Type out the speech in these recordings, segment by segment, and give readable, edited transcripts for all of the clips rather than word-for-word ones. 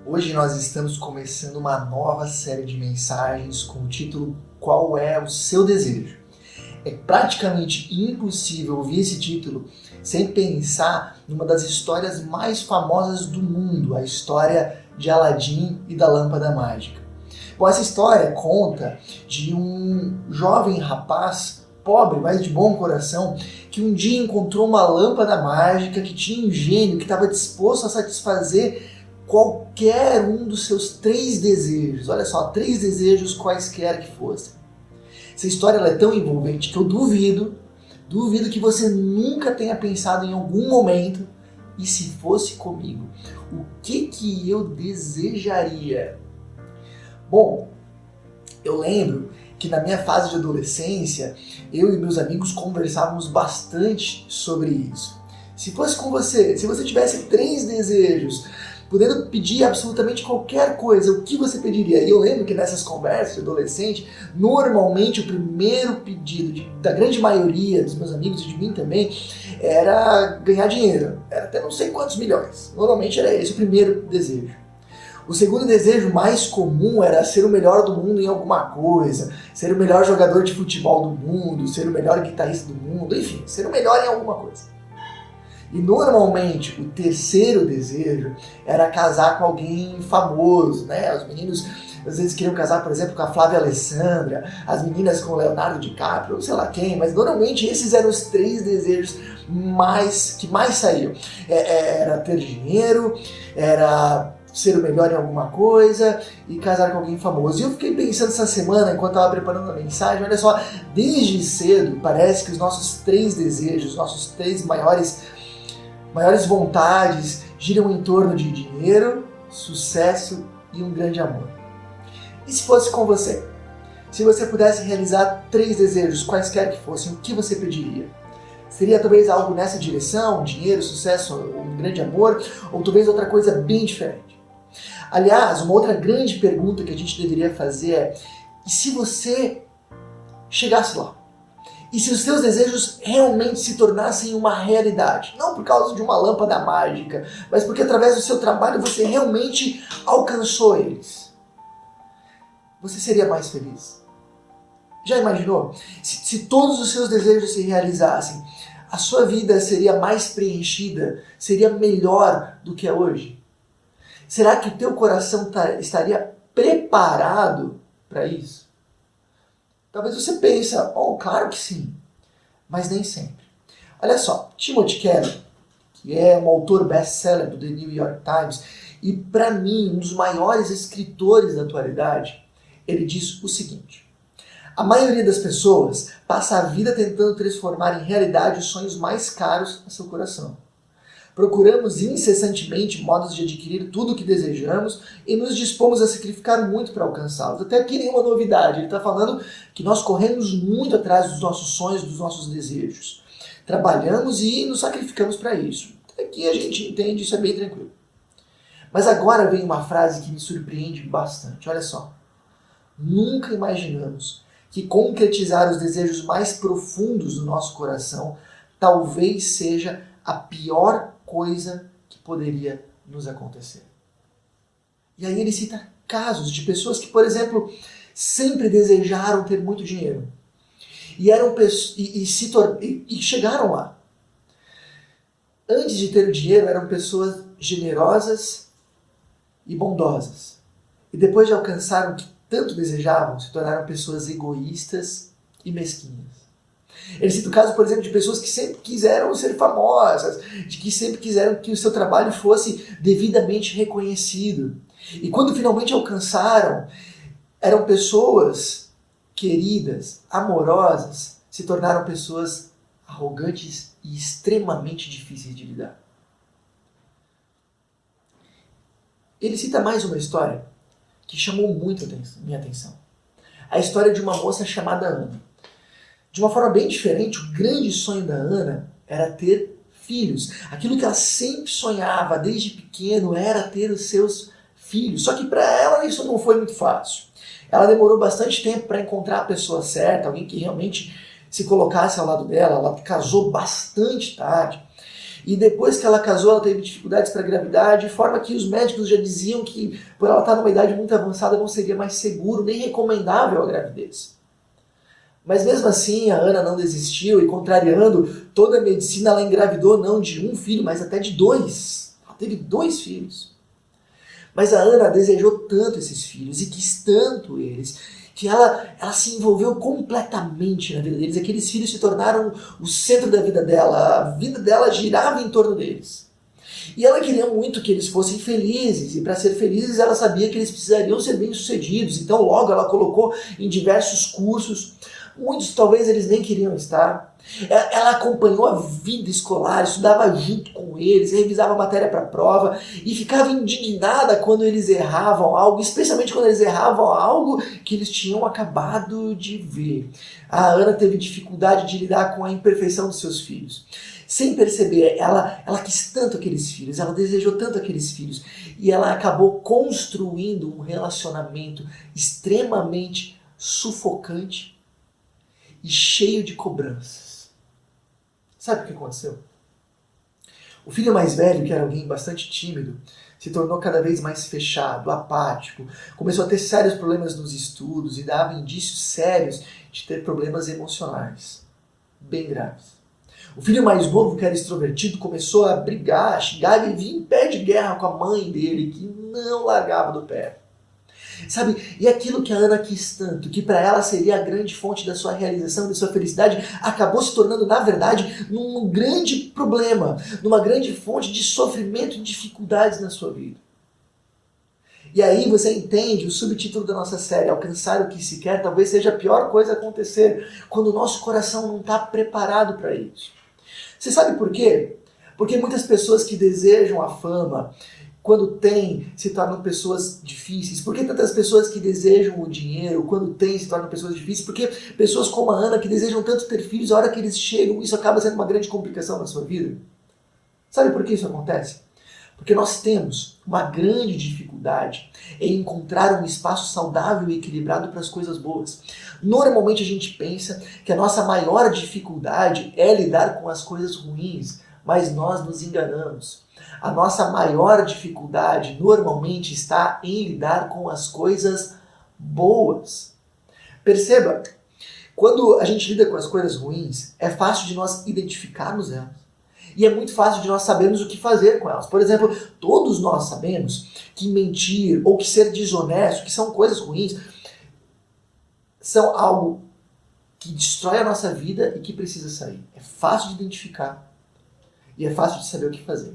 Hoje nós estamos começando uma nova série de mensagens com o título Qual é o seu desejo? É praticamente impossível ouvir esse título sem pensar numa das histórias mais famosas do mundo, a história de Aladim e da Lâmpada Mágica. Bom, essa história conta de um jovem rapaz pobre, mas de bom coração, que um dia encontrou uma lâmpada mágica que tinha um gênio que estava disposto a satisfazer qualquer um dos seus 3 desejos. Olha só, 3 desejos quaisquer que fossem. Essa história ela é tão envolvente que eu duvido que você nunca tenha pensado em algum momento, e se fosse comigo, o que eu desejaria? Bom, eu lembro que na minha fase de adolescência, eu e meus amigos conversávamos bastante sobre isso. Se fosse com você, se você tivesse 3 desejos, podendo pedir absolutamente qualquer coisa, o que você pediria? E eu lembro que nessas conversas de adolescente, normalmente o primeiro pedido da grande maioria dos meus amigos e de mim também era ganhar dinheiro. Era até não sei quantos milhões. Normalmente era esse o primeiro desejo. O segundo desejo mais comum era ser o melhor do mundo em alguma coisa, ser o melhor jogador de futebol do mundo, ser o melhor guitarrista do mundo, enfim, ser o melhor em alguma coisa. E normalmente o terceiro desejo era casar com alguém famoso, né? Os meninos às vezes queriam casar, por exemplo, com a Flávia Alessandra, as meninas com o Leonardo DiCaprio, ou sei lá quem, mas normalmente esses eram os 3 desejos que mais saíam. Era ter dinheiro, era ser o melhor em alguma coisa e casar com alguém famoso. E eu fiquei pensando essa semana, enquanto estava preparando a mensagem, olha só, desde cedo parece que os nossos 3 desejos, nossos 3 maiores vontades giram em torno de dinheiro, sucesso e um grande amor. E se fosse com você? Se você pudesse realizar 3 desejos, quaisquer que fossem, o que você pediria? Seria talvez algo nessa direção, dinheiro, sucesso, um grande amor, ou talvez outra coisa bem diferente? Aliás, uma outra grande pergunta que a gente deveria fazer é: e se você chegasse lá? E se os seus desejos realmente se tornassem uma realidade? Não por causa de uma lâmpada mágica, mas porque através do seu trabalho você realmente alcançou eles. Você seria mais feliz? Já imaginou? Se todos os seus desejos se realizassem, a sua vida seria mais preenchida, seria melhor do que é hoje? Será que o teu coração estaria preparado para isso? Talvez você pense, claro que sim, mas nem sempre. Olha só, Timothy Keller, que é um autor best-seller do The New York Times, e para mim, um dos maiores escritores da atualidade, ele diz o seguinte: a maioria das pessoas passa a vida tentando transformar em realidade os sonhos mais caros a seu coração. Procuramos incessantemente modos de adquirir tudo o que desejamos e nos dispomos a sacrificar muito para alcançá-los. Até aqui nenhuma novidade, ele está falando que nós corremos muito atrás dos nossos sonhos, dos nossos desejos. Trabalhamos e nos sacrificamos para isso. Até aqui a gente entende, isso é bem tranquilo. Mas agora vem uma frase que me surpreende bastante, olha só. Nunca imaginamos que concretizar os desejos mais profundos do nosso coração talvez seja a pior coisa que poderia nos acontecer. E aí ele cita casos de pessoas que, por exemplo, sempre desejaram ter muito dinheiro e chegaram lá. Antes de ter o dinheiro, eram pessoas generosas e bondosas. E depois de alcançar o que tanto desejavam, se tornaram pessoas egoístas e mesquinhas. Ele cita o caso, por exemplo, de pessoas que sempre quiseram ser famosas, de que sempre quiseram que o seu trabalho fosse devidamente reconhecido. E quando finalmente alcançaram, eram pessoas queridas, amorosas, se tornaram pessoas arrogantes e extremamente difíceis de lidar. Ele cita mais uma história que chamou muito minha atenção. A história de uma moça chamada Ana. De uma forma bem diferente, o grande sonho da Ana era ter filhos. Aquilo que ela sempre sonhava desde pequeno era ter os seus filhos. Só que para ela isso não foi muito fácil. Ela demorou bastante tempo para encontrar a pessoa certa, alguém que realmente se colocasse ao lado dela. Ela casou bastante tarde. E depois que ela casou, ela teve dificuldades para engravidar, de forma que os médicos já diziam que, por ela estar numa idade muito avançada, não seria mais seguro nem recomendável a gravidez. Mas mesmo assim, a Ana não desistiu e, contrariando toda a medicina, ela engravidou não de um filho, mas até de 2. Ela teve 2 filhos. Mas a Ana desejou tanto esses filhos e quis tanto eles, que ela se envolveu completamente na vida deles. Aqueles filhos se tornaram o centro da vida dela. A vida dela girava em torno deles. E ela queria muito que eles fossem felizes. E para ser felizes, ela sabia que eles precisariam ser bem-sucedidos. Então logo ela colocou em diversos cursos. Muitos talvez eles nem queriam estar. Ela acompanhou a vida escolar, estudava junto com eles, revisava a matéria para a prova e ficava indignada quando eles erravam algo, especialmente quando eles erravam algo que eles tinham acabado de ver. A Ana teve dificuldade de lidar com a imperfeição dos seus filhos. Sem perceber, ela quis tanto aqueles filhos, ela desejou tanto aqueles filhos e ela acabou construindo um relacionamento extremamente sufocante e cheio de cobranças. Sabe o que aconteceu? O filho mais velho, que era alguém bastante tímido, se tornou cada vez mais fechado, apático, começou a ter sérios problemas nos estudos e dava indícios sérios de ter problemas emocionais, bem graves. O filho mais novo, que era extrovertido, começou a brigar, a xingar e vir em pé de guerra com a mãe dele, que não largava do pé. Sabe, e aquilo que a Ana quis tanto, que para ela seria a grande fonte da sua realização, da sua felicidade, acabou se tornando, na verdade, num grande problema, numa grande fonte de sofrimento e dificuldades na sua vida. E aí você entende o subtítulo da nossa série, Alcançar o que se quer, talvez seja a pior coisa a acontecer, quando o nosso coração não está preparado para isso. Você sabe por quê? Porque muitas pessoas que desejam a fama, quando têm, se tornam pessoas difíceis. Por que tantas pessoas que desejam o dinheiro, quando têm, se tornam pessoas difíceis? Porque pessoas como a Ana, que desejam tanto ter filhos, a hora que eles chegam, isso acaba sendo uma grande complicação na sua vida. Sabe por que isso acontece? Porque nós temos uma grande dificuldade em encontrar um espaço saudável e equilibrado para as coisas boas. Normalmente a gente pensa que a nossa maior dificuldade é lidar com as coisas ruins, mas nós nos enganamos. A nossa maior dificuldade normalmente está em lidar com as coisas boas. Perceba, quando a gente lida com as coisas ruins, é fácil de nós identificarmos elas. E é muito fácil de nós sabermos o que fazer com elas. Por exemplo, todos nós sabemos que mentir ou que ser desonesto, que são coisas ruins, são algo que destrói a nossa vida e que precisa sair. É fácil de identificar e é fácil de saber o que fazer.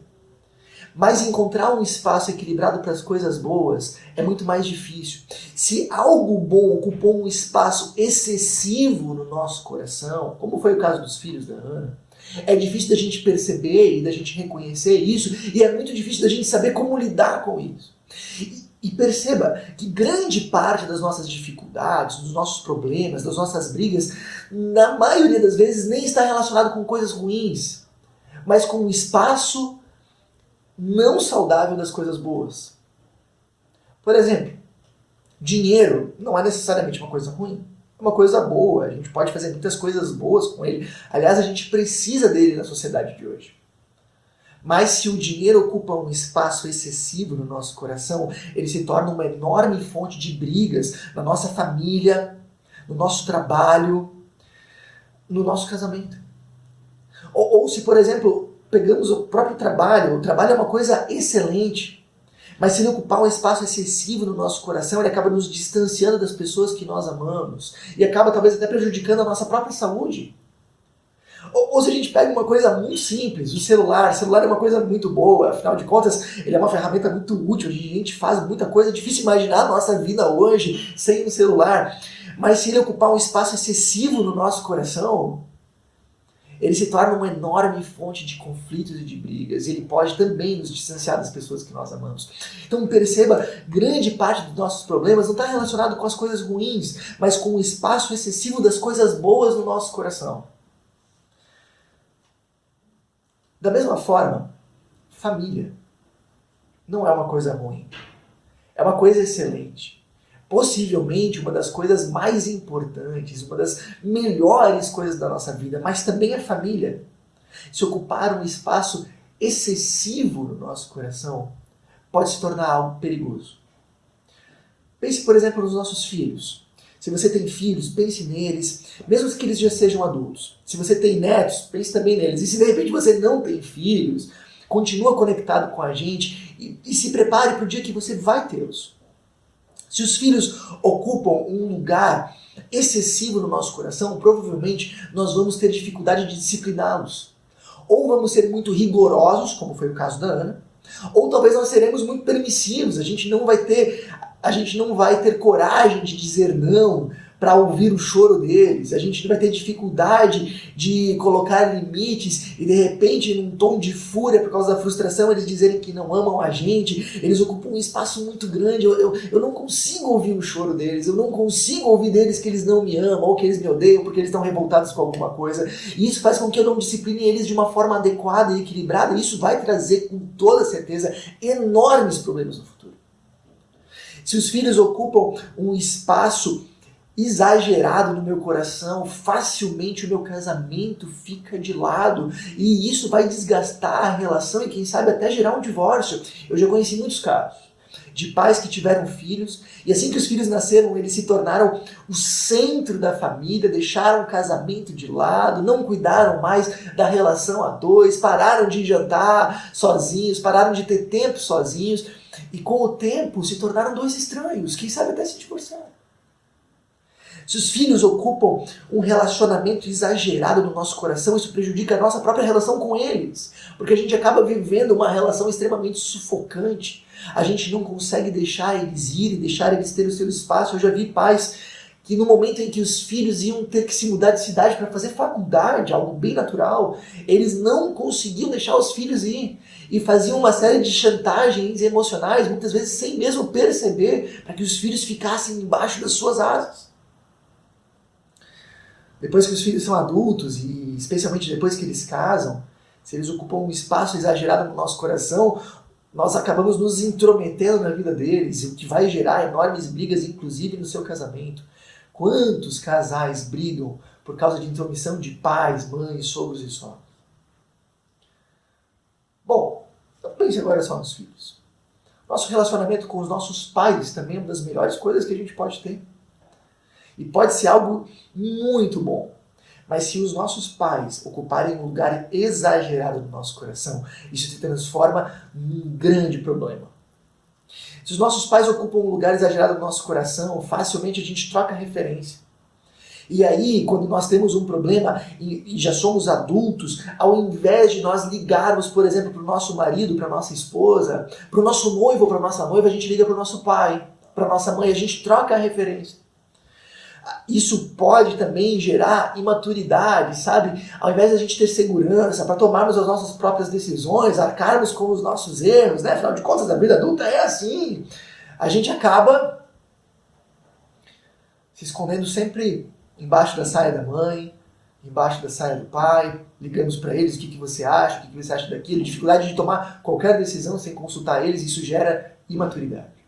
Mas encontrar um espaço equilibrado para as coisas boas é muito mais difícil. Se algo bom ocupou um espaço excessivo no nosso coração, como foi o caso dos filhos da Ana, é difícil da gente perceber e da gente reconhecer isso, e é muito difícil da gente saber como lidar com isso. E perceba que grande parte das nossas dificuldades, dos nossos problemas, das nossas brigas, na maioria das vezes nem está relacionado com coisas ruins, mas com um espaço não saudável das coisas boas. Por exemplo, dinheiro não é necessariamente uma coisa ruim. É uma coisa boa, a gente pode fazer muitas coisas boas com ele. Aliás, a gente precisa dele na sociedade de hoje. Mas se o dinheiro ocupa um espaço excessivo no nosso coração, ele se torna uma enorme fonte de brigas na nossa família, no nosso trabalho, no nosso casamento. Ou se, por exemplo, pegamos o próprio trabalho, o trabalho é uma coisa excelente, mas se ele ocupar um espaço excessivo no nosso coração, ele acaba nos distanciando das pessoas que nós amamos e acaba talvez até prejudicando a nossa própria saúde. Ou se a gente pega uma coisa muito simples, o celular é uma coisa muito boa, afinal de contas, ele é uma ferramenta muito útil, a gente faz muita coisa, é difícil imaginar a nossa vida hoje sem o celular, mas se ele ocupar um espaço excessivo no nosso coração, ele se torna uma enorme fonte de conflitos e de brigas, e ele pode também nos distanciar das pessoas que nós amamos. Então perceba, grande parte dos nossos problemas não está relacionado com as coisas ruins, mas com o espaço excessivo das coisas boas no nosso coração. Da mesma forma, família não é uma coisa ruim, é uma coisa excelente. Possivelmente uma das coisas mais importantes, uma das melhores coisas da nossa vida, mas também a família. Se ocupar um espaço excessivo no nosso coração pode se tornar algo perigoso. Pense, por exemplo, nos nossos filhos. Se você tem filhos, pense neles, mesmo que eles já sejam adultos. Se você tem netos, pense também neles. E se de repente você não tem filhos, continua conectado com a gente e se prepare para o dia que você vai tê-los. Se os filhos ocupam um lugar excessivo no nosso coração, provavelmente nós vamos ter dificuldade de discipliná-los. Ou vamos ser muito rigorosos, como foi o caso da Ana, ou talvez nós seremos muito permissivos, a gente não vai ter coragem de dizer não para ouvir o choro deles, a gente vai ter dificuldade de colocar limites e de repente num tom de fúria por causa da frustração eles dizerem que não amam a gente, eles ocupam um espaço muito grande, eu não consigo ouvir o choro deles, eu não consigo ouvir deles que eles não me amam ou que eles me odeiam porque eles estão revoltados com alguma coisa, e isso faz com que eu não discipline eles de uma forma adequada e equilibrada, e isso vai trazer com toda certeza enormes problemas no futuro. Se os filhos ocupam um espaço exagerado no meu coração, facilmente o meu casamento fica de lado e isso vai desgastar a relação e quem sabe até gerar um divórcio. Eu já conheci muitos casos de pais que tiveram filhos e assim que os filhos nasceram, eles se tornaram o centro da família, deixaram o casamento de lado, não cuidaram mais da relação a dois, pararam de jantar sozinhos, pararam de ter tempo sozinhos e com o tempo se tornaram dois estranhos, quem sabe até se divorciaram. Se os filhos ocupam um relacionamento exagerado no nosso coração, isso prejudica a nossa própria relação com eles. Porque a gente acaba vivendo uma relação extremamente sufocante. A gente não consegue deixar eles irem, deixar eles terem o seu espaço. Eu já vi pais que no momento em que os filhos iam ter que se mudar de cidade para fazer faculdade, algo bem natural, eles não conseguiam deixar os filhos ir. E faziam uma série de chantagens emocionais, muitas vezes sem mesmo perceber, para que os filhos ficassem embaixo das suas asas. Depois que os filhos são adultos, e especialmente depois que eles casam, se eles ocupam um espaço exagerado no nosso coração, nós acabamos nos intrometendo na vida deles, o que vai gerar enormes brigas, inclusive no seu casamento. Quantos casais brigam por causa de intromissão de pais, mães, sogros e sogras? Bom, então pense agora só nos filhos. Nosso relacionamento com os nossos pais também é uma das melhores coisas que a gente pode ter. E pode ser algo muito bom. Mas se os nossos pais ocuparem um lugar exagerado no nosso coração, isso se transforma num grande problema. Se os nossos pais ocupam um lugar exagerado no nosso coração, facilmente a gente troca referência. E aí, quando nós temos um problema e já somos adultos, ao invés de nós ligarmos, por exemplo, para o nosso marido, para a nossa esposa, para o nosso noivo ou para a nossa noiva, a gente liga para o nosso pai, para a nossa mãe, a gente troca a referência. Isso pode também gerar imaturidade, sabe? Ao invés de a gente ter segurança para tomarmos as nossas próprias decisões, arcarmos com os nossos erros, né? Afinal de contas, a vida adulta é assim. A gente acaba se escondendo sempre embaixo da saia da mãe, embaixo da saia do pai, ligamos para eles o que você acha, o que você acha daquilo, dificuldade de tomar qualquer decisão sem consultar eles, isso gera imaturidade.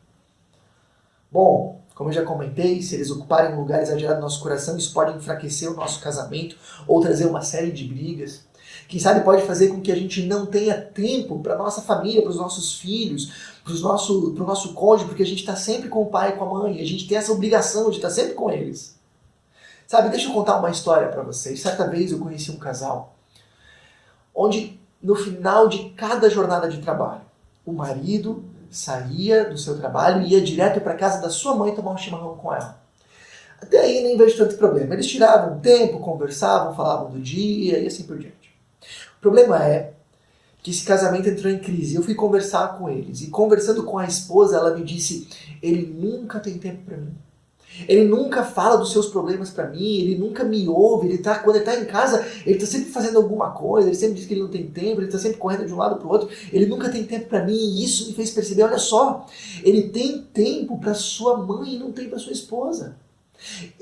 Bom, como eu já comentei, se eles ocuparem um lugar exagerado no nosso coração, isso pode enfraquecer o nosso casamento ou trazer uma série de brigas. Quem sabe pode fazer com que a gente não tenha tempo para a nossa família, para os nossos filhos, para o nosso cônjuge, porque a gente está sempre com o pai e com a mãe, e a gente tem essa obrigação de estar sempre com eles. Sabe, deixa eu contar uma história para vocês. Certa vez eu conheci um casal, onde no final de cada jornada de trabalho, o marido saía do seu trabalho e ia direto para a casa da sua mãe tomar um chimarrão com ela. Até aí nem vejo tanto problema. Eles tiravam tempo, conversavam, falavam do dia e assim por diante. O problema é que esse casamento entrou em crise. Eu fui conversar com eles e conversando com a esposa, ela me disse: ele nunca tem tempo para mim. Ele nunca fala dos seus problemas para mim, ele nunca me ouve, quando ele está em casa, ele está sempre fazendo alguma coisa, ele sempre diz que ele não tem tempo, ele está sempre correndo de um lado para o outro, ele nunca tem tempo para mim, e isso me fez perceber, olha só, ele tem tempo para sua mãe e não tem para sua esposa.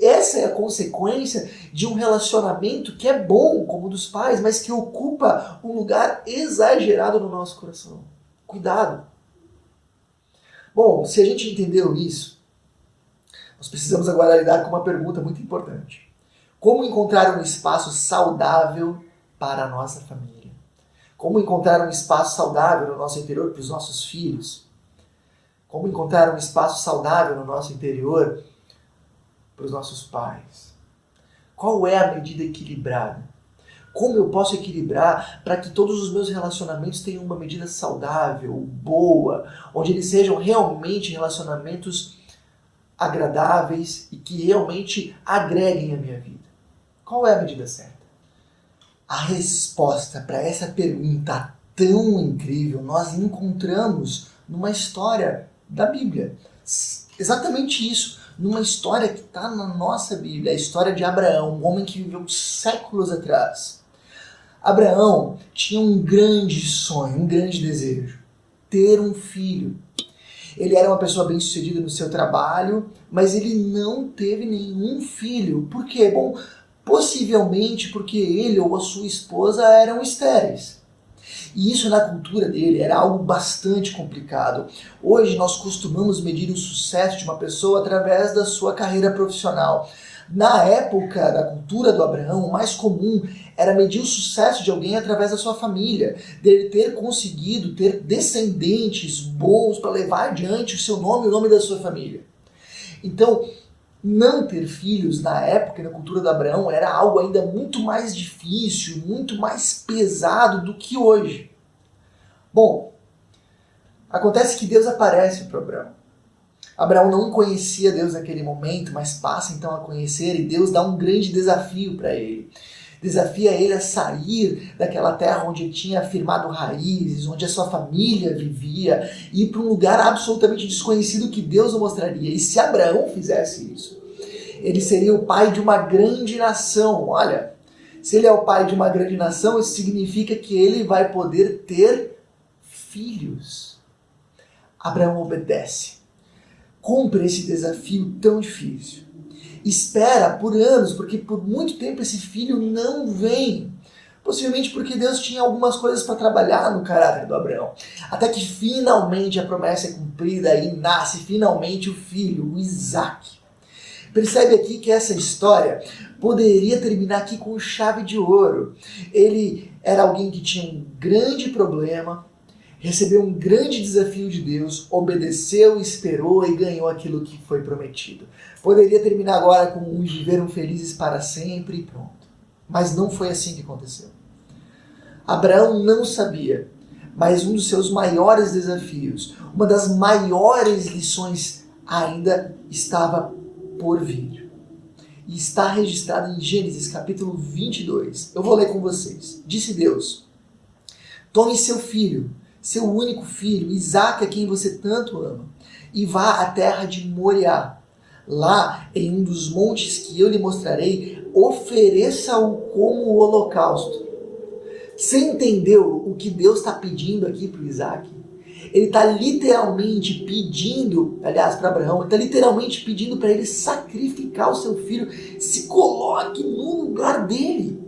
Essa é a consequência de um relacionamento que é bom, como o dos pais, mas que ocupa um lugar exagerado no nosso coração. Cuidado. Bom, se a gente entendeu isso, nós precisamos agora lidar com uma pergunta muito importante. Como encontrar um espaço saudável para a nossa família? Como encontrar um espaço saudável no nosso interior para os nossos filhos? Como encontrar um espaço saudável no nosso interior para os nossos pais? Qual é a medida equilibrada? Como eu posso equilibrar para que todos os meus relacionamentos tenham uma medida saudável, boa, onde eles sejam realmente relacionamentos agradáveis e que realmente agreguem a minha vida? Qual é a medida certa? A resposta para essa pergunta tão incrível nós encontramos numa história da Bíblia. Exatamente isso, numa história que está na nossa Bíblia, a história de Abraão, um homem que viveu séculos atrás. Abraão tinha um grande sonho, um grande desejo, ter um filho. Ele era uma pessoa bem-sucedida no seu trabalho, mas ele não teve nenhum filho. Por quê? Bom, possivelmente porque ele ou a sua esposa eram estéreis. E isso na cultura dele era algo bastante complicado. Hoje nós costumamos medir o sucesso de uma pessoa através da sua carreira profissional. Na época da cultura do Abraão, o mais comum era medir o sucesso de alguém através da sua família, dele ter conseguido ter descendentes bons para levar adiante o seu nome e o nome da sua família. Então, não ter filhos na época, na cultura do Abraão, era algo ainda muito mais difícil, muito mais pesado do que hoje. Bom, acontece que Deus aparece para Abraão. Abraão não conhecia Deus naquele momento, mas passa então a conhecer e Deus dá um grande desafio para ele. Desafia ele a sair daquela terra onde ele tinha firmado raízes, onde a sua família vivia, e ir para um lugar absolutamente desconhecido que Deus o mostraria. E se Abraão fizesse isso, ele seria o pai de uma grande nação. Olha, se ele é o pai de uma grande nação, isso significa que ele vai poder ter filhos. Abraão obedece. Cumpre esse desafio tão difícil. Espera por anos, porque por muito tempo esse filho não vem. Possivelmente porque Deus tinha algumas coisas para trabalhar no caráter do Abraão. Até que finalmente a promessa é cumprida e nasce finalmente o filho, o Isaac. Percebe aqui que essa história poderia terminar aqui com chave de ouro. Ele era alguém que tinha um grande problema, recebeu um grande desafio de Deus, obedeceu, esperou e ganhou aquilo que foi prometido. Poderia terminar agora com um viveram felizes para sempre e pronto. Mas não foi assim que aconteceu. Abraão não sabia, mas um dos seus maiores desafios, uma das maiores lições ainda estava por vir. E está registrado em Gênesis capítulo 22. Eu vou ler com vocês. Disse Deus: tome seu filho, seu único filho, Isaque, a quem você tanto ama, e vá à terra de Moriá. Lá, em um dos montes que eu lhe mostrarei, ofereça-o como holocausto. Você entendeu o que Deus está pedindo aqui para o Isaque? Ele está literalmente pedindo, aliás, para Abraão, ele está literalmente pedindo para ele sacrificar o seu filho. Se coloque no lugar dele.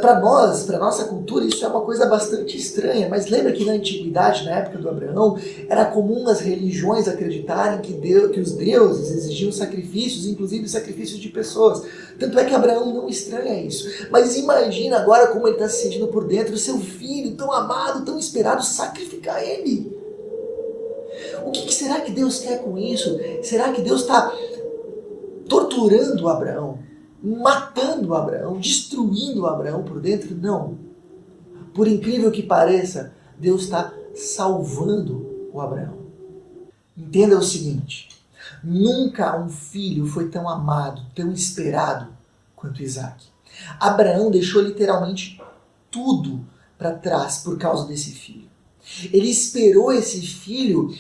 Para nós, para nossa cultura, isso é uma coisa bastante estranha, mas lembra que na antiguidade, na época do Abraão, era comum as religiões acreditarem que os deuses exigiam sacrifícios, inclusive sacrifícios de pessoas. Tanto é que Abraão não estranha isso. Mas imagina agora como ele está se sentindo por dentro, o seu filho tão amado, tão esperado, sacrificar ele. O que será que Deus quer com isso? Será que Deus está torturando Abraão? Matando Abraão, destruindo Abraão por dentro? Não. Por incrível que pareça, Deus está salvando o Abraão. Entenda o seguinte: nunca um filho foi tão amado, tão esperado quanto Isaac. Abraão deixou literalmente tudo para trás por causa desse filho. Ele esperou esse filho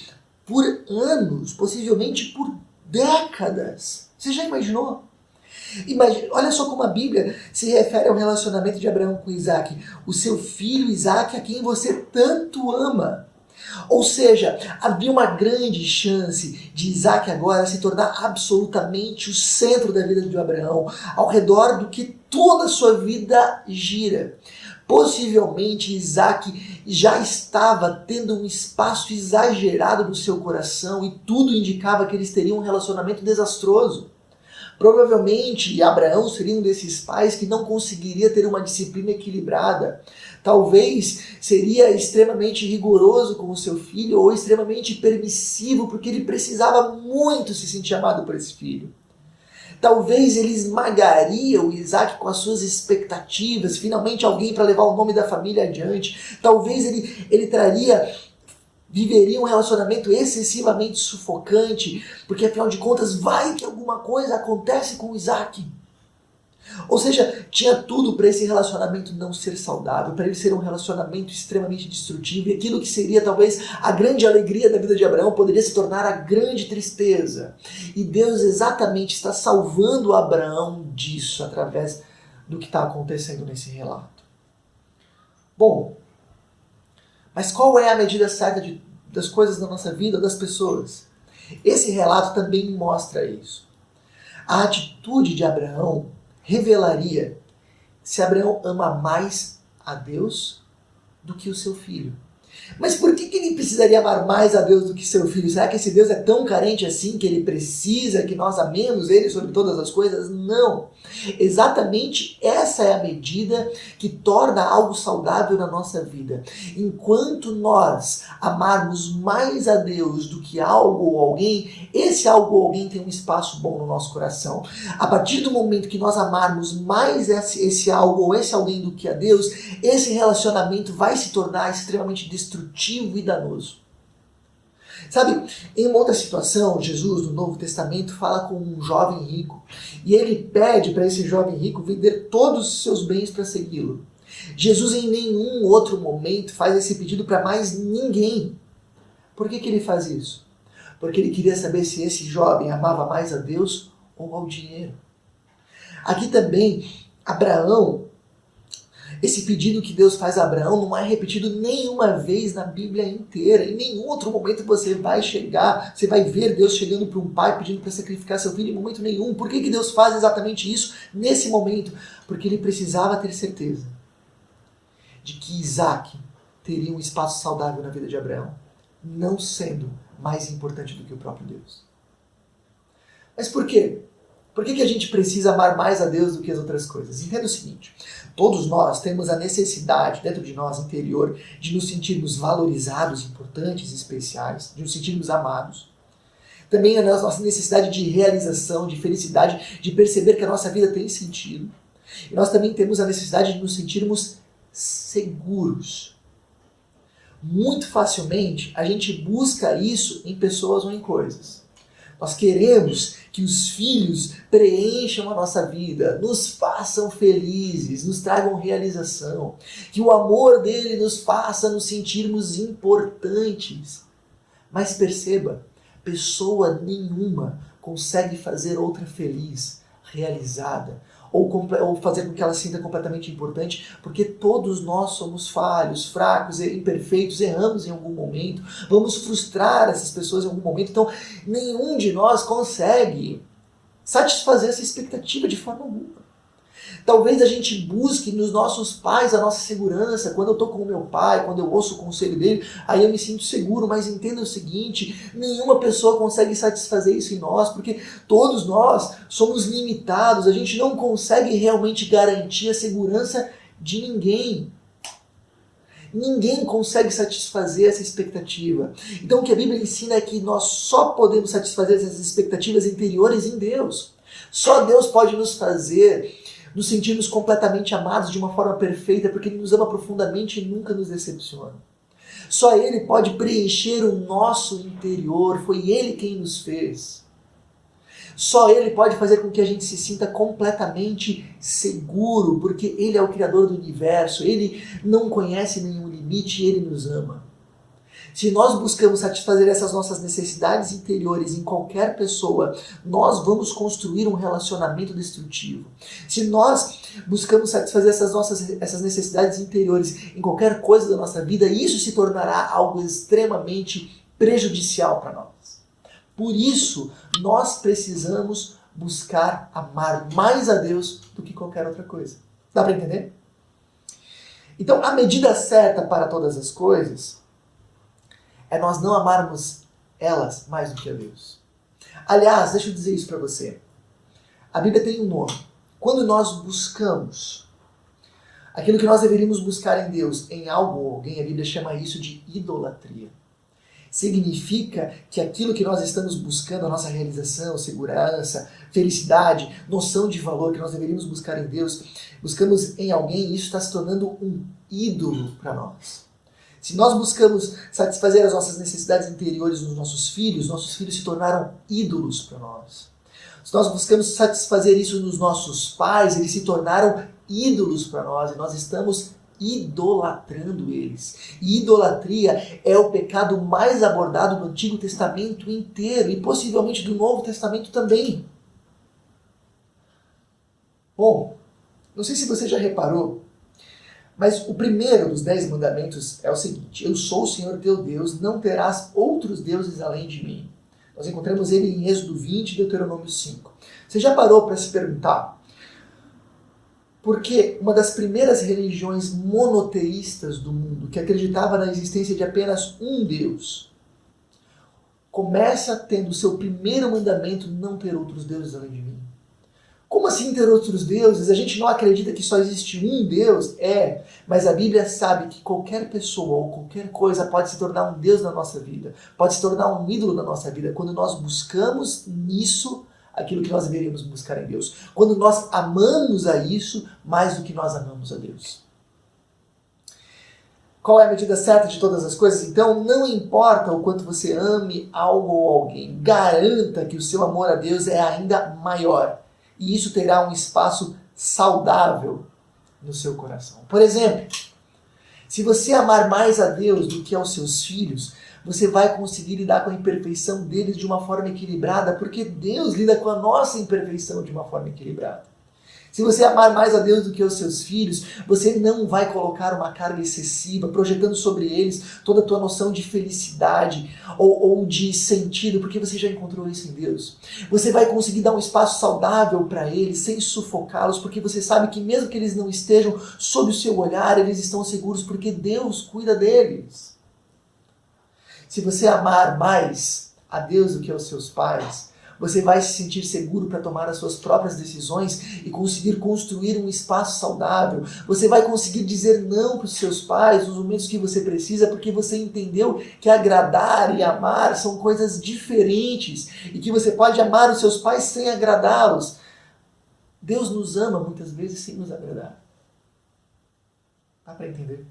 por anos, possivelmente por décadas. Você já imaginou? Imagina, olha só como a Bíblia se refere ao relacionamento de Abraão com Isaac. O seu filho Isaac, a quem você tanto ama. Ou seja, havia uma grande chance de Isaac agora se tornar absolutamente o centro da vida de Abraão, ao redor do que toda a sua vida gira. Possivelmente Isaac já estava tendo um espaço exagerado no seu coração e tudo indicava que eles teriam um relacionamento desastroso. Provavelmente Abraão seria um desses pais que não conseguiria ter uma disciplina equilibrada. Talvez seria extremamente rigoroso com o seu filho ou extremamente permissivo, porque ele precisava muito se sentir amado por esse filho. Talvez ele esmagaria o Isaac com as suas expectativas, finalmente alguém para levar o nome da família adiante. Talvez viveria um relacionamento excessivamente sufocante, porque afinal de contas vai que alguma coisa acontece com o Isaac. Ou seja, tinha tudo para esse relacionamento não ser saudável, para ele ser um relacionamento extremamente destrutivo, e aquilo que seria talvez a grande alegria da vida de Abraão poderia se tornar a grande tristeza. E Deus exatamente está salvando Abraão disso através do que está acontecendo nesse relato. Bom, mas qual é a medida certa das coisas da nossa vida, das pessoas? Esse relato também mostra isso. A atitude de Abraão revelaria se Abraão ama mais a Deus do que o seu filho. Mas por que ele precisaria amar mais a Deus do que seu filho? Será que esse Deus é tão carente assim que ele precisa que nós amemos ele sobre todas as coisas? Não. Exatamente essa é a medida que torna algo saudável na nossa vida. Enquanto nós amarmos mais a Deus do que algo ou alguém, esse algo ou alguém tem um espaço bom no nosso coração. A partir do momento que nós amarmos mais esse algo ou esse alguém do que a Deus, esse relacionamento vai se tornar extremamente destrutivo e danoso. Sabe, em uma outra situação, Jesus, no Novo Testamento, fala com um jovem rico e ele pede para esse jovem rico vender todos os seus bens para segui-lo. Jesus em nenhum outro momento faz esse pedido para mais ninguém. Por que ele faz isso? Porque ele queria saber se esse jovem amava mais a Deus ou ao dinheiro. Aqui também, esse pedido que Deus faz a Abraão não é repetido nenhuma vez na Bíblia inteira. Em nenhum outro momento você vai ver Deus chegando para um pai pedindo para sacrificar seu filho, em momento nenhum. Por que Deus faz exatamente isso nesse momento? Porque ele precisava ter certeza de que Isaac teria um espaço saudável na vida de Abraão, não sendo mais importante do que o próprio Deus. Mas por quê? Por que a gente precisa amar mais a Deus do que as outras coisas? Entenda o seguinte, todos nós temos a necessidade dentro de nós, interior, de nos sentirmos valorizados, importantes, especiais, de nos sentirmos amados. Também a nossa necessidade de realização, de felicidade, de perceber que a nossa vida tem sentido. E nós também temos a necessidade de nos sentirmos seguros. Muito facilmente a gente busca isso em pessoas ou em coisas. Nós queremos que os filhos preencham a nossa vida, nos façam felizes, nos tragam realização, que o amor dele nos faça nos sentirmos importantes. Mas perceba, pessoa nenhuma consegue fazer outra feliz, realizada, ou fazer com que ela se sinta completamente importante, porque todos nós somos falhos, fracos, imperfeitos, erramos em algum momento, vamos frustrar essas pessoas em algum momento, então nenhum de nós consegue satisfazer essa expectativa de forma alguma. Talvez a gente busque nos nossos pais a nossa segurança. Quando eu estou com o meu pai, quando eu ouço o conselho dele, aí eu me sinto seguro. Mas entenda o seguinte, nenhuma pessoa consegue satisfazer isso em nós, porque todos nós somos limitados. A gente não consegue realmente garantir a segurança de ninguém. Ninguém consegue satisfazer essa expectativa. Então o que a Bíblia ensina é que nós só podemos satisfazer essas expectativas interiores em Deus. Só Deus pode nos fazer nos sentirmos completamente amados de uma forma perfeita, porque Ele nos ama profundamente e nunca nos decepciona. Só Ele pode preencher o nosso interior, foi Ele quem nos fez. Só Ele pode fazer com que a gente se sinta completamente seguro, porque Ele é o Criador do universo, Ele não conhece nenhum limite e Ele nos ama. Se nós buscamos satisfazer essas nossas necessidades interiores em qualquer pessoa, nós vamos construir um relacionamento destrutivo. Se nós buscamos satisfazer essas necessidades interiores em qualquer coisa da nossa vida, isso se tornará algo extremamente prejudicial para nós. Por isso, nós precisamos buscar amar mais a Deus do que qualquer outra coisa. Dá para entender? Então, a medida certa para todas as coisas é nós não amarmos elas mais do que a Deus. Aliás, deixa eu dizer isso para você. A Bíblia tem um nome. Quando nós buscamos aquilo que nós deveríamos buscar em Deus, em algo ou alguém, a Bíblia chama isso de idolatria. Significa que aquilo que nós estamos buscando, a nossa realização, segurança, felicidade, noção de valor que nós deveríamos buscar em Deus, buscamos em alguém e isso está se tornando um ídolo para nós. Se nós buscamos satisfazer as nossas necessidades interiores nos nossos filhos se tornaram ídolos para nós. Se nós buscamos satisfazer isso nos nossos pais, eles se tornaram ídolos para nós e nós estamos idolatrando eles. E idolatria é o pecado mais abordado no Antigo Testamento inteiro e possivelmente do Novo Testamento também. Bom, não sei se você já reparou, mas o primeiro dos 10 mandamentos é o seguinte: eu sou o Senhor teu Deus, não terás outros deuses além de mim. Nós encontramos ele em Êxodo 20 e Deuteronômio 5. Você já parou para se perguntar por que uma das primeiras religiões monoteístas do mundo, que acreditava na existência de apenas um Deus, começa tendo o seu primeiro mandamento: não ter outros deuses além de mim? Como assim ter outros deuses? A gente não acredita que só existe um Deus? Mas a Bíblia sabe que qualquer pessoa ou qualquer coisa pode se tornar um Deus na nossa vida, pode se tornar um ídolo na nossa vida, quando nós buscamos nisso aquilo que nós deveríamos buscar em Deus. Quando nós amamos a isso mais do que nós amamos a Deus. Qual é a medida certa de todas as coisas? Então, não importa o quanto você ame algo ou alguém, garanta que o seu amor a Deus é ainda maior. E isso terá um espaço saudável no seu coração. Por exemplo, se você amar mais a Deus do que aos seus filhos, você vai conseguir lidar com a imperfeição deles de uma forma equilibrada, porque Deus lida com a nossa imperfeição de uma forma equilibrada. Se você amar mais a Deus do que os seus filhos, você não vai colocar uma carga excessiva, projetando sobre eles toda a tua noção de felicidade ou de sentido, porque você já encontrou isso em Deus. Você vai conseguir dar um espaço saudável para eles, sem sufocá-los, porque você sabe que mesmo que eles não estejam sob o seu olhar, eles estão seguros, porque Deus cuida deles. Se você amar mais a Deus do que aos seus pais, você vai se sentir seguro para tomar as suas próprias decisões e conseguir construir um espaço saudável. Você vai conseguir dizer não para os seus pais nos momentos que você precisa, porque você entendeu que agradar e amar são coisas diferentes e que você pode amar os seus pais sem agradá-los. Deus nos ama muitas vezes sem nos agradar. Dá para entender?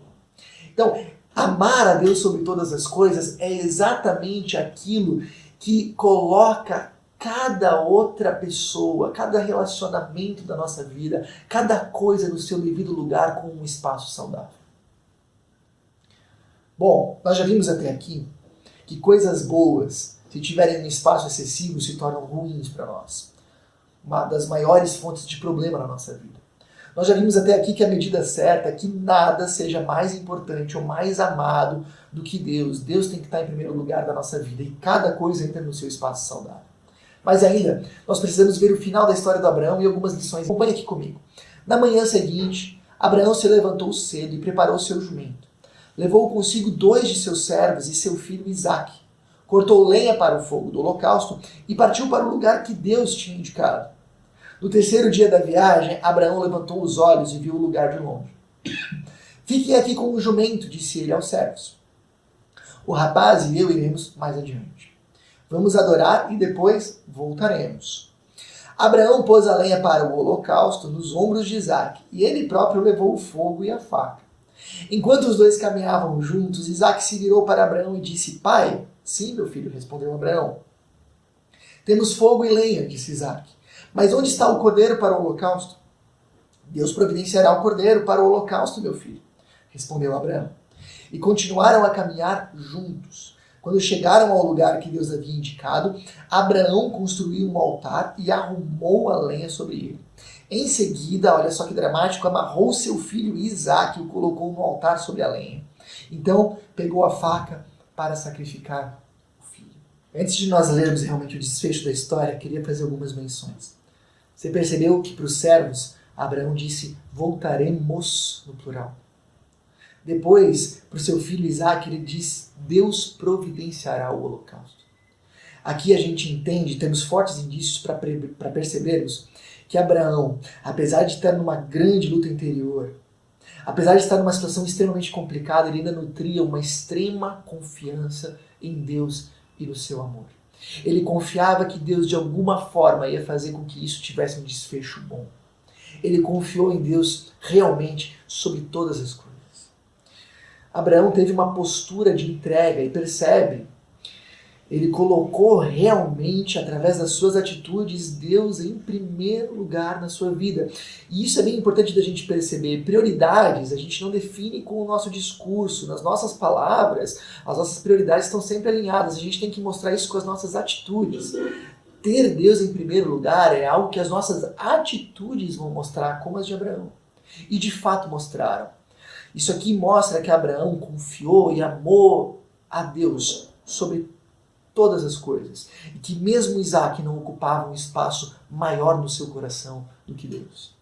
Então, amar a Deus sobre todas as coisas é exatamente aquilo que coloca cada outra pessoa, cada relacionamento da nossa vida, cada coisa no seu devido lugar com um espaço saudável. Bom, nós já vimos até aqui que coisas boas, se tiverem um espaço excessivo, se tornam ruins para nós. Uma das maiores fontes de problema na nossa vida. Nós já vimos até aqui que a medida certa é que nada seja mais importante ou mais amado do que Deus. Deus tem que estar em primeiro lugar da nossa vida e cada coisa entra no seu espaço saudável. Mas ainda, nós precisamos ver o final da história do Abraão e algumas lições. Acompanhe aqui comigo. Na manhã seguinte, Abraão se levantou cedo e preparou seu jumento. Levou consigo 2 de seus servos e seu filho Isaque. Cortou lenha para o fogo do holocausto e partiu para o lugar que Deus tinha indicado. No terceiro dia da viagem, Abraão levantou os olhos e viu o lugar de longe. Fiquem aqui com o jumento, disse ele aos servos. O rapaz e eu iremos mais adiante. Vamos adorar e depois voltaremos. Abraão pôs a lenha para o holocausto nos ombros de Isaque, e ele próprio levou o fogo e a faca. Enquanto os dois caminhavam juntos, Isaque se virou para Abraão e disse: Pai? Sim, meu filho, respondeu Abraão. Temos fogo e lenha, disse Isaque. Mas onde está o cordeiro para o holocausto? Deus providenciará o cordeiro para o holocausto, meu filho, respondeu Abraão. E continuaram a caminhar juntos. Quando chegaram ao lugar que Deus havia indicado, Abraão construiu um altar e arrumou a lenha sobre ele. Em seguida, olha só que dramático, amarrou seu filho Isaque e o colocou no altar sobre a lenha. Então, pegou a faca para sacrificar o filho. Antes de nós lermos realmente o desfecho da história, queria fazer algumas menções. Você percebeu que para os servos, Abraão disse: voltaremos, no plural. Depois, para o seu filho Isaque, ele diz: Deus providenciará o holocausto. Aqui a gente entende, temos fortes indícios para percebermos que Abraão, apesar de estar numa grande luta interior, apesar de estar numa situação extremamente complicada, ele ainda nutria uma extrema confiança em Deus e no seu amor. Ele confiava que Deus de alguma forma ia fazer com que isso tivesse um desfecho bom. Ele confiou em Deus realmente sobre todas as coisas. Abraão teve uma postura de entrega e percebe, ele colocou realmente, através das suas atitudes, Deus em primeiro lugar na sua vida. E isso é bem importante da gente perceber. Prioridades a gente não define com o nosso discurso, nas nossas palavras, as nossas prioridades estão sempre alinhadas. A gente tem que mostrar isso com as nossas atitudes. Ter Deus em primeiro lugar é algo que as nossas atitudes vão mostrar, como as de Abraão. E de fato mostraram. Isso aqui mostra que Abraão confiou e amou a Deus sobre todas as coisas. E que mesmo Isaac não ocupava um espaço maior no seu coração do que Deus.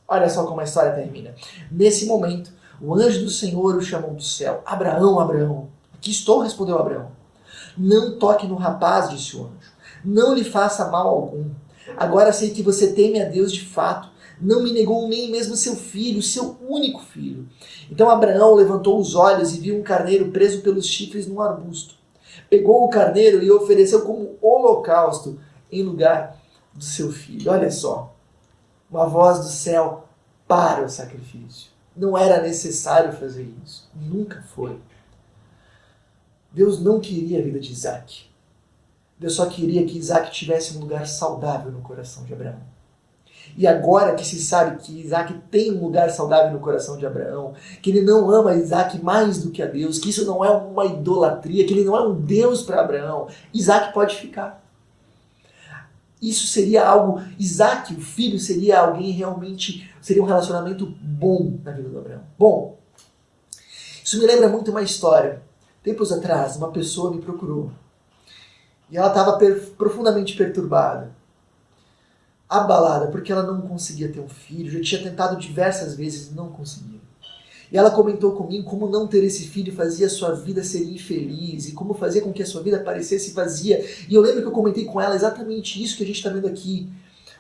Olha só como a história termina. Nesse momento, o anjo do Senhor o chamou do céu. Abraão, Abraão. Aqui estou, respondeu Abraão. Não toque no rapaz, disse o anjo. Não lhe faça mal algum. Agora sei que você teme a Deus de fato. Não me negou nem mesmo seu filho, seu único filho. Então Abraão levantou os olhos e viu um carneiro preso pelos chifres num arbusto. Pegou o carneiro e o ofereceu como holocausto em lugar do seu filho. Olha só, uma voz do céu para o sacrifício. Não era necessário fazer isso. Nunca foi. Deus não queria a vida de Isaac. Deus só queria que Isaac tivesse um lugar saudável no coração de Abraão. E agora que se sabe que Isaac tem um lugar saudável no coração de Abraão, que ele não ama Isaac mais do que a Deus, que isso não é uma idolatria, que ele não é um Deus para Abraão, Isaac pode ficar. Isso seria algo, Isaac, o filho, seria alguém realmente, seria um relacionamento bom na vida do Abraão. Bom, isso me lembra muito uma história. Tempos atrás, uma pessoa me procurou. E ela estava profundamente perturbada. Abalada, porque ela não conseguia ter um filho, já tinha tentado diversas vezes e não conseguia. E ela comentou comigo como não ter esse filho fazia a sua vida ser infeliz e como fazia com que a sua vida parecesse vazia. E eu lembro que eu comentei com ela exatamente isso que a gente está vendo aqui.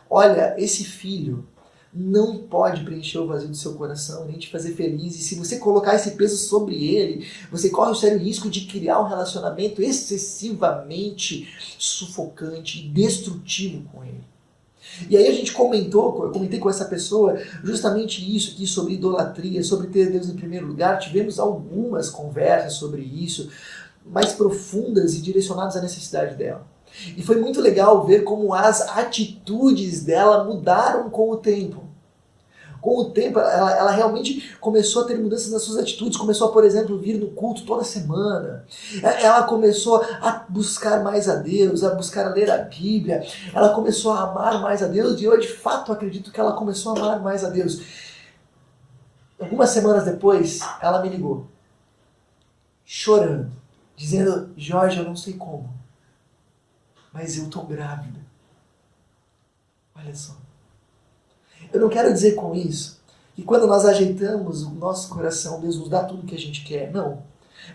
Olha, esse filho não pode preencher o vazio do seu coração, nem te fazer feliz. E se você colocar esse peso sobre ele, você corre o sério risco de criar um relacionamento excessivamente sufocante e destrutivo com ele. E aí a gente eu comentei com essa pessoa justamente isso aqui sobre idolatria, sobre ter Deus em primeiro lugar. Tivemos algumas conversas sobre isso, mais profundas e direcionadas à necessidade dela. E foi muito legal ver como as atitudes dela mudaram com o tempo. Com o tempo, ela realmente começou a ter mudanças nas suas atitudes, começou a, por exemplo, vir no culto toda semana. Ela começou a buscar mais a Deus, a buscar a ler a Bíblia. Ela começou a amar mais a Deus e eu, de fato, acredito que ela começou a amar mais a Deus. Algumas semanas depois, ela me ligou, chorando, dizendo, Jorge, eu não sei como, mas eu estou grávida. Olha só. Eu não quero dizer com isso que quando nós ajeitamos o nosso coração, Deus nos dá tudo o que a gente quer. Não.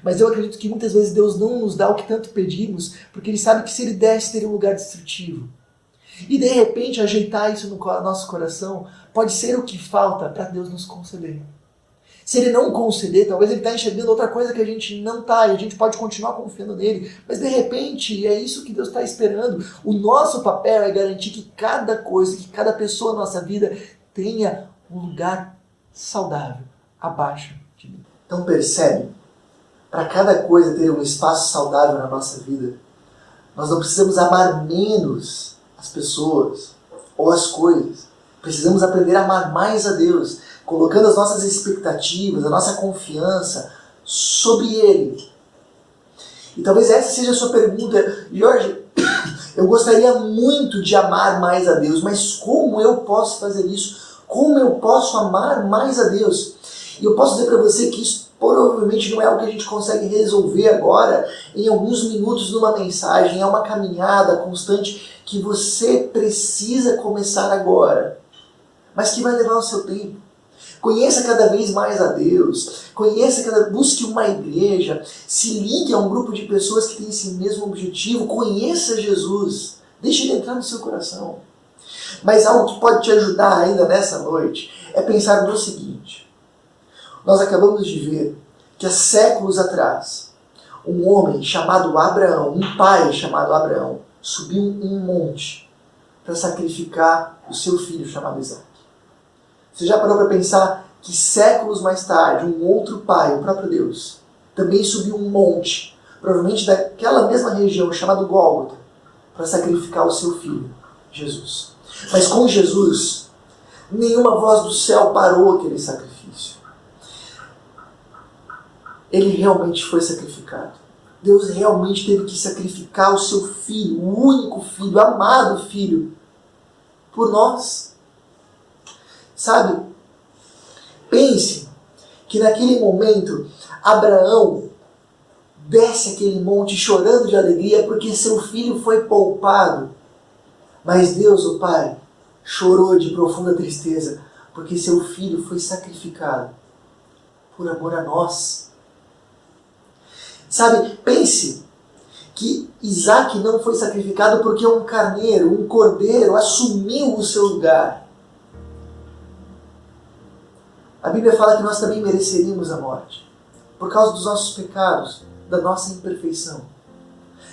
Mas eu acredito que muitas vezes Deus não nos dá o que tanto pedimos, porque Ele sabe que se Ele desse, teria um lugar destrutivo. E de repente ajeitar isso no nosso coração pode ser o que falta para Deus nos conceder. Se Ele não conceder, talvez Ele está enxergando outra coisa que a gente não está, e a gente pode continuar confiando nele, mas de repente é isso que Deus está esperando. O nosso papel é garantir que cada coisa, que cada pessoa na nossa vida tenha um lugar saudável abaixo de Deus. Então percebe, para cada coisa ter um espaço saudável na nossa vida, nós não precisamos amar menos as pessoas ou as coisas. Precisamos aprender a amar mais a Deus, colocando as nossas expectativas, a nossa confiança sobre Ele. E talvez essa seja a sua pergunta, Jorge, eu gostaria muito de amar mais a Deus, mas como eu posso fazer isso? Como eu posso amar mais a Deus? E eu posso dizer para você que isso provavelmente não é algo que a gente consegue resolver agora, em alguns minutos numa mensagem, é uma caminhada constante que você precisa começar agora, mas que vai levar o seu tempo. Conheça cada vez mais a Deus, busque uma igreja, se ligue a um grupo de pessoas que têm esse mesmo objetivo, conheça Jesus, deixe Ele entrar no seu coração. Mas algo que pode te ajudar ainda nessa noite é pensar no seguinte. Nós acabamos de ver que há séculos atrás, um homem chamado Abraão, um pai chamado Abraão, subiu um monte para sacrificar o seu filho chamado Isaac. Você já parou para pensar que séculos mais tarde, um outro pai, o próprio Deus, também subiu um monte, provavelmente daquela mesma região, chamado Gólgota, para sacrificar o seu filho, Jesus. Mas com Jesus, nenhuma voz do céu parou aquele sacrifício. Ele realmente foi sacrificado. Deus realmente teve que sacrificar o seu filho, o único filho, o amado filho, por nós. Sabe? Pense que naquele momento, Abraão desce aquele monte chorando de alegria porque seu filho foi poupado. Mas Deus, o Pai, chorou de profunda tristeza porque seu filho foi sacrificado por amor a nós. Sabe, pense que Isaac não foi sacrificado porque um carneiro, um cordeiro, assumiu o seu lugar. A Bíblia fala que nós também mereceríamos a morte, por causa dos nossos pecados, da nossa imperfeição.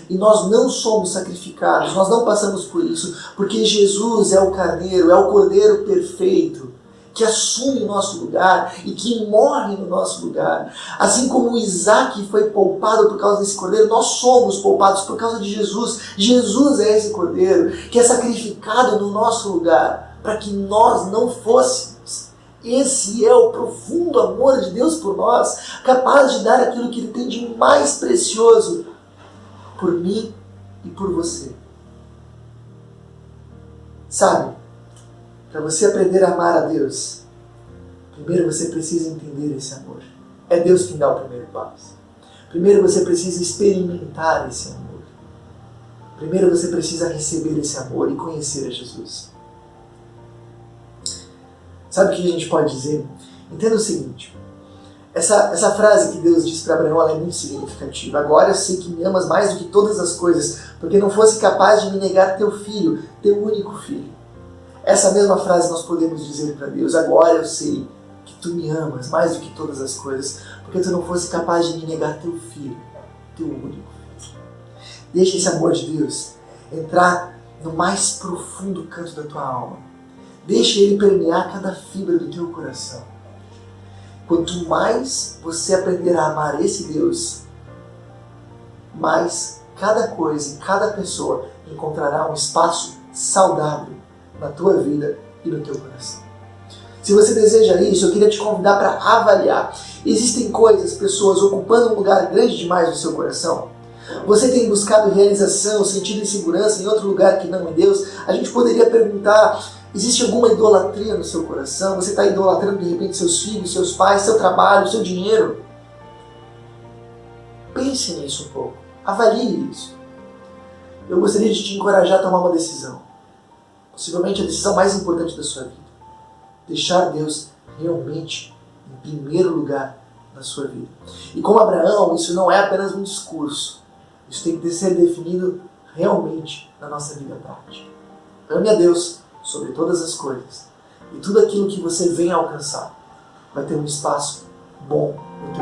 E nós não somos sacrificados, nós não passamos por isso, porque Jesus é o carneiro, é o cordeiro perfeito, que assume o nosso lugar e que morre no nosso lugar. Assim como Isaac foi poupado por causa desse cordeiro, nós somos poupados por causa de Jesus. Jesus é esse cordeiro que é sacrificado no nosso lugar, para que nós não fôssemos. Esse é o profundo amor de Deus por nós, capaz de dar aquilo que Ele tem de mais precioso por mim e por você. Sabe, para você aprender a amar a Deus, primeiro você precisa entender esse amor. É Deus quem dá o primeiro passo. Primeiro você precisa experimentar esse amor. Primeiro você precisa receber esse amor e conhecer a Jesus. Sabe o que a gente pode dizer? Entenda o seguinte. Essa frase que Deus disse para Abraão, ela é muito significativa. Agora eu sei que me amas mais do que todas as coisas, porque não fosse capaz de me negar teu filho, teu único filho. Essa mesma frase nós podemos dizer para Deus. Agora eu sei que tu me amas mais do que todas as coisas, porque tu não fosse capaz de me negar teu filho, teu único filho. Deixa esse amor de Deus entrar no mais profundo canto da tua alma. Deixa ele permear cada fibra do teu coração. Quanto mais você aprender a amar esse Deus, mais cada coisa e cada pessoa encontrará um espaço saudável na tua vida e no teu coração. Se você deseja isso, eu queria te convidar para avaliar. Existem coisas, pessoas ocupando um lugar grande demais no seu coração? Você tem buscado realização, sentido e segurança em outro lugar que não em Deus? A gente poderia perguntar, existe alguma idolatria no seu coração? Você está idolatrando de repente seus filhos, seus pais, seu trabalho, seu dinheiro? Pense nisso um pouco. Avalie isso. Eu gostaria de te encorajar a tomar uma decisão. Possivelmente a decisão mais importante da sua vida. Deixar Deus realmente em primeiro lugar na sua vida. E como Abraão, isso não é apenas um discurso. Isso tem que ser definido realmente na nossa vida prática. Ame a Deus sobre todas as coisas. E tudo aquilo que você vem alcançar vai ter um espaço bom no teu